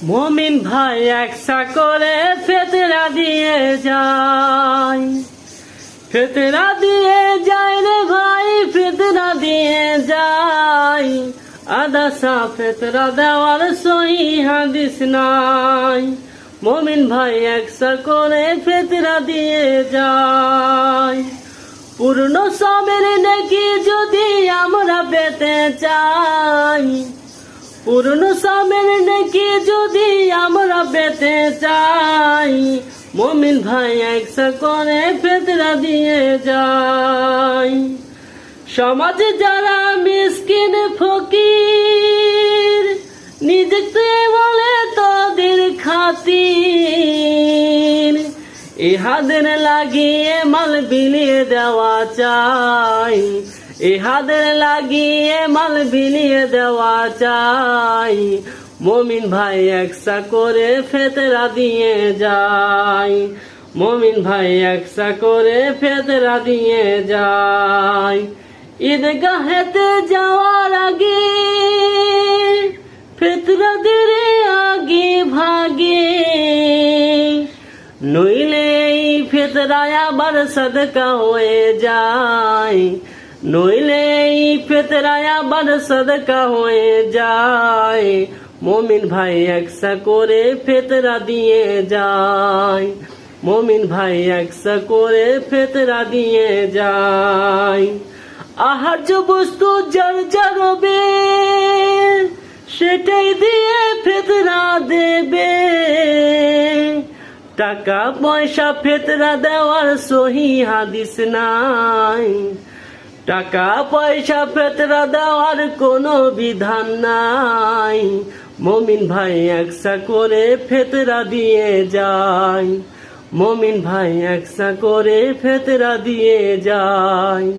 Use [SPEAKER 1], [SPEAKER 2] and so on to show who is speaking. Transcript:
[SPEAKER 1] মমিন ভাই একসা করে ফেতরা দিয়ে যায়, ফেতরা দিয়ে যায় রে ভাই, ফেতরা দিয়ে যায়। আদাসা ফেতরা দেওয়ার সহি হাদিস নাই। মমিন ভাই একসা করে ফেতরা দিয়ে যায়। পূর্ণ সবের নাকি যদি আমরা পেতে চাই, পূর্ণ সবের নাকি যদি আমরা পেতে চাই, মমিন ভাই একসা করে ফেতরা দিয়ে যায়। সমাজে যারা মিসকিন ফকির, নিজেকে বলে তাদের খাতির, ইহাদের লাগিয়ে মাল বিলিয়ে দেওয়া চাই, ইহাদের লাগিয়ে মাল বিলিয়ে দেওয়া চাই। মমিন ভাই একসা করে ফেতরা দিয়ে যায়, মমিন ভাই একসা করে ফেতরা দিয়ে যায়। ঈদগাহেতে যাওয়ার আগে ফেতরা দিয়ে আগে ভাগে, নইলে এই ফেতরায় আবার সদকা হয়ে যায়, নইলে এই ফেতরায় আবার সদকা হয়ে যায়। মমিন ভাই একসা করে ফেতরা দিয়ে যায়, মমিন ভাই একসা করে ফেতরা দিয়ে যায়। আহার্য বস্তু যার যার হবে, সেটাই দিয়ে ফেতরা দেবে। টাকা পয়সা ফেতরা দেওয়ার সহি হাদিস নাই, টাকা পয়সা ফেতরা দেওয়ার কোনো বিধান নাই। মমিন ভাই একসা করে ফেতরা দিয়ে যায়, মমিন ভাই একসা করে ফেতরা দিয়ে যায়।